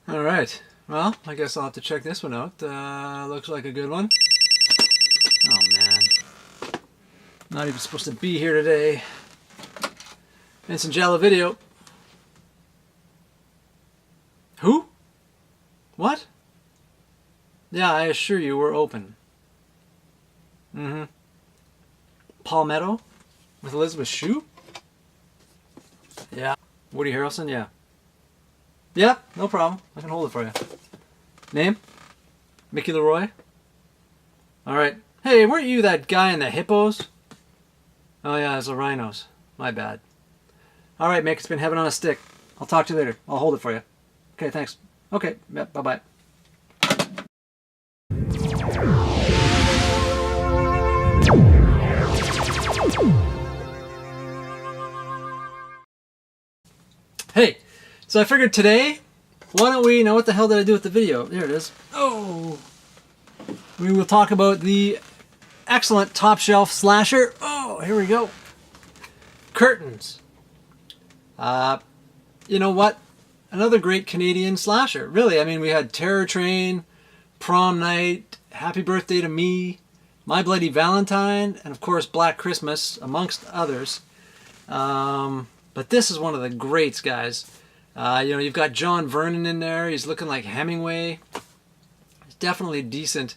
All right. Well, I guess I'll have to check this one out. Looks like a good one. Oh, man. Not even supposed to be here today. Vincent Giallo video. Who? What? Yeah, I assure you we're open. Mm-hmm. Palmetto? With Elizabeth Shue? Yeah. Woody Harrelson? Yeah. Yeah, no problem. I can hold it for you. Name? Mickey Leroy? Alright. Hey, weren't you that guy in the hippos? Oh yeah, it's the rhinos. My bad. Alright, Mick, it's been heaven on a stick. I'll talk to you later. I'll hold it for you. Okay, thanks. Okay, yep, bye-bye. Hey, so I figured today, why don't we, now what the hell did I do with the video? There it is. Oh! We will talk about the excellent top shelf slasher. Oh, here we go. Curtains. You know what? Another great Canadian slasher. Really, I mean, we had Terror Train, Prom Night, Happy Birthday to Me, My Bloody Valentine, and of course Black Christmas, amongst others. But this is one of the greats, guys. You've got John Vernon in there. He's looking like Hemingway. He's definitely decent.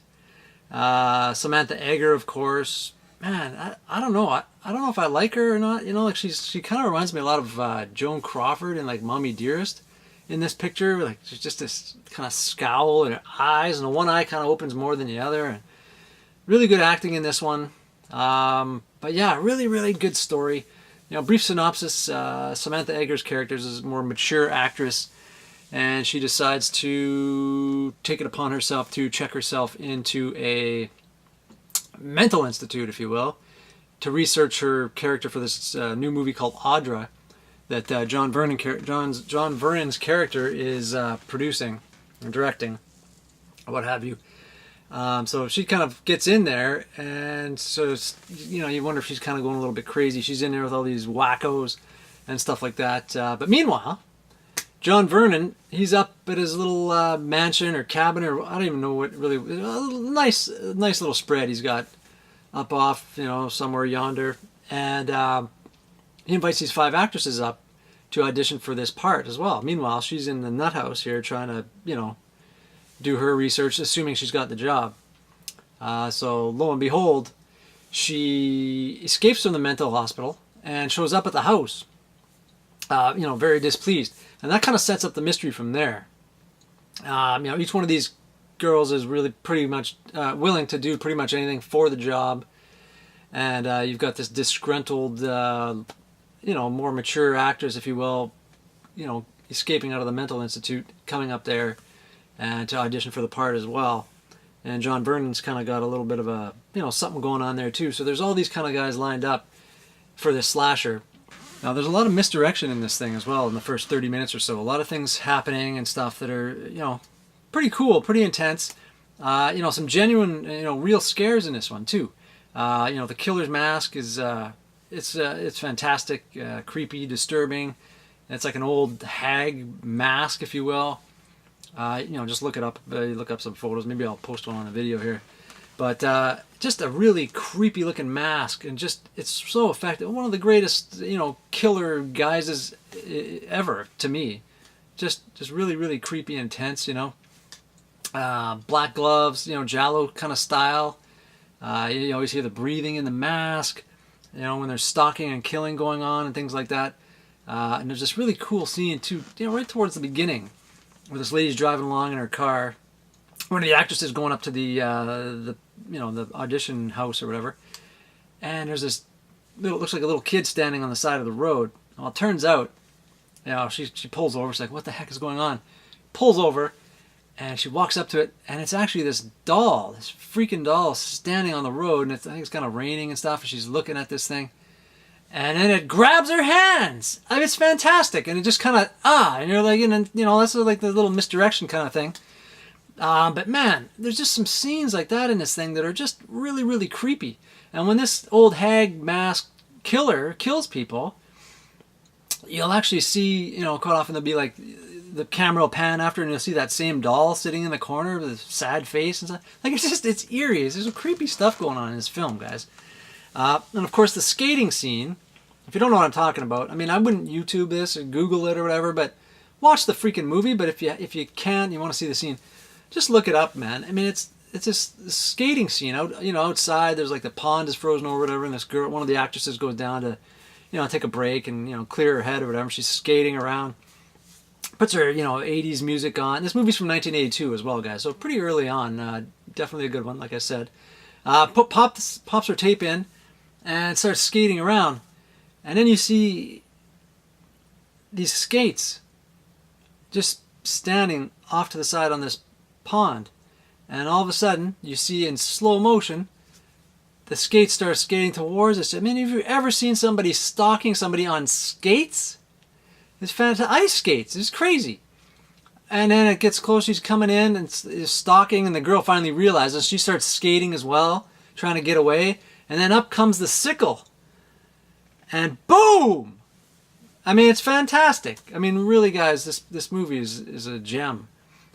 Samantha Eggar, of course. Man, I don't know. I don't know if I like her or not. You know, like she kind of reminds me a lot of Joan Crawford in like Mommy Dearest in this picture. Like she's just this kind of scowl in her eyes, and the one eye kind of opens more than the other. And really good acting in this one. But yeah, really, really good story. You know, brief synopsis, Samantha Eggar's character is a more mature actress, and she decides to take it upon herself to check herself into a mental institute, if you will, to research her character for this new movie called Audra that John Vernon's character is producing and directing, what have you. So she kind of gets in there, and so you wonder if she's kind of going a little bit crazy. She's in there with all these wackos and stuff like that. But meanwhile, John Vernon, he's up at his little mansion or cabin, or I don't even know what really. Nice little spread he's got up off, somewhere yonder, and he invites these 5 actresses up to audition for this part as well. Meanwhile, she's in the nut house here trying to, do her research, assuming she's got the job. So lo and behold, she escapes from the mental hospital and shows up at the house, very displeased. And that kind of sets up the mystery from there. Each one of these girls is really pretty much willing to do pretty much anything for the job. And you've got this disgruntled, more mature actress, if you will, escaping out of the mental institute, coming up there and to audition for the part as well. And John Vernon's kind of got a little bit of a, something going on there too. So there's all these kind of guys lined up for this slasher. Now there's a lot of misdirection in this thing as well in the first 30 minutes or so. A lot of things happening and stuff that are, pretty cool, pretty intense. Some genuine, real scares in this one too. The killer's mask is, it's fantastic, creepy, disturbing. It's like an old hag mask, if you will. Just look it up. Look up some photos. Maybe I'll post one on the video here. But just a really creepy looking mask, and just it's so effective. One of the greatest, killer guises ever to me. Just really, really creepy, intense. Black gloves, Giallo kind of style. You always hear the breathing in the mask. When there's stalking and killing going on and things like that. And there's this really cool scene too. Right towards the beginning, where this lady's driving along in her car. One of the actresses going up to the audition house or whatever, and there's this looks like a little kid standing on the side of the road. Well, it turns out, she pulls over. She's like, "What the heck is going on?" Pulls over, and she walks up to it, and it's actually this doll, this freaking doll, standing on the road, and I think it's kind of raining and stuff, and she's looking at this thing. And then it grabs her hands. I mean, it's fantastic. And it just kind of, and you're like, that's like the little misdirection kind of thing. But man, there's just some scenes like that in this thing that are just really, really creepy. And when this old hag masked killer kills people, you'll actually see, quite often there'll be like the camera will pan after and you'll see that same doll sitting in the corner with a sad face and stuff. Like, it's eerie. There's some creepy stuff going on in this film, guys. And of course the skating scene, if you don't know what I'm talking about, I mean, I wouldn't YouTube this or Google it or whatever, but watch the freaking movie. But if you can, you want to see the scene, just look it up, man. I mean, it's this skating scene out, outside. There's like the pond is frozen over, whatever, and this girl, one of the actresses, goes down to, take a break and clear her head or whatever. She's skating around, puts her 80s music on. This movie's from 1982 as well, guys, so pretty early on. Definitely a good one, like I said. Pops her tape in and starts skating around, and then you see these skates just standing off to the side on this pond, and all of a sudden you see in slow motion the skates start skating towards us. I mean, have you ever seen somebody stalking somebody on skates? It's fantastic. Ice skates. It's crazy. And then it gets close. She's coming in and is stalking, and the girl finally realizes. She starts skating as well, trying to get away. And then up comes the sickle. And boom! I mean, it's fantastic. I mean, really, guys, this movie is a gem.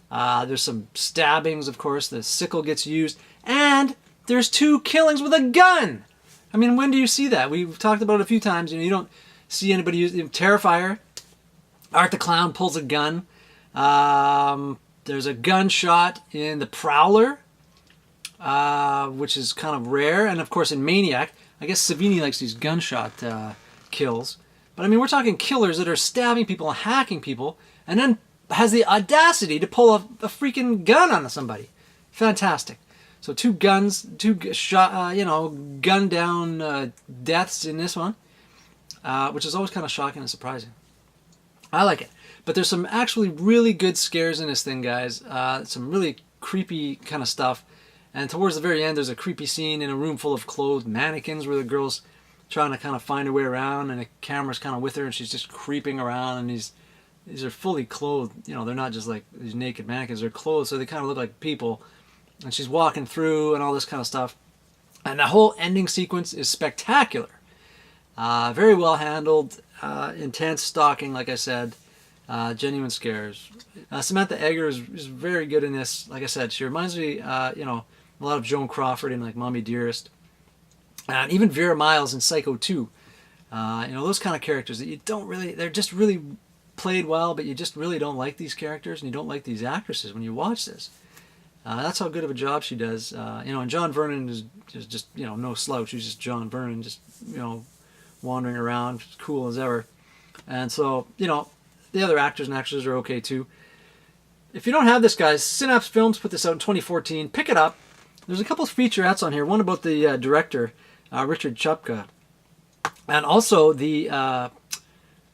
There's some stabbings, of course. The sickle gets used. And there's 2 killings with a gun! I mean, when do you see that? We've talked about it a few times. You don't see anybody use Terrifier. Art the Clown pulls a gun. There's a gunshot in The Prowler, which is kind of rare. And of course in Maniac, I guess Savini likes these gunshot kills. But I mean, we're talking killers that are stabbing people and hacking people, and then has the audacity to pull a freaking gun on somebody. Fantastic. So 2 guns, 2 shot, gun down deaths in this one, which is always kind of shocking and surprising. I like it. But there's some actually really good scares in this thing, guys. Some really creepy kind of stuff. And towards the very end, there's a creepy scene in a room full of clothed mannequins where the girl's trying to kind of find her way around, and the camera's kind of with her, and she's just creeping around. And these are fully clothed. They're not just like these naked mannequins. They're clothed, so they kind of look like people. And she's walking through and all this kind of stuff. And the whole ending sequence is spectacular. Very well handled. Intense stalking, like I said. Genuine scares. Samantha Eggar is very good in this. Like I said, she reminds me, a lot of Joan Crawford in like Mommy Dearest, and even Vera Miles in Psycho 2. Those kind of characters that you don't really, they're just really played well, but you just really don't like these characters, and you don't like these actresses when you watch this. That's how good of a job she does. And John Vernon is just no slouch. He's just John Vernon, just wandering around, cool as ever. And so the other actors and actresses are okay too. If you don't have this, guys, Synapse Films put this out in 2014. Pick it up. There's a couple of featurettes on here. One about the director, Richard Chupka. And also the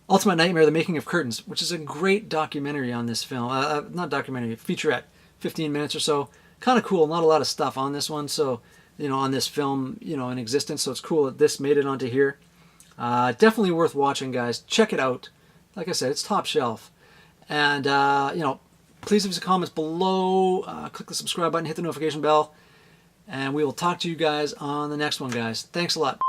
Ultimate Nightmare, The Making of Curtains, which is a great documentary on this film. Not documentary, featurette. 15 minutes or so. Kind of cool. Not a lot of stuff on this one. So, on this film, in existence. So it's cool that this made it onto here. Definitely worth watching, guys. Check it out. Like I said, it's top shelf. And, please leave some comments below. Click the subscribe button, hit the notification bell. And we will talk to you guys on the next one, guys. Thanks a lot.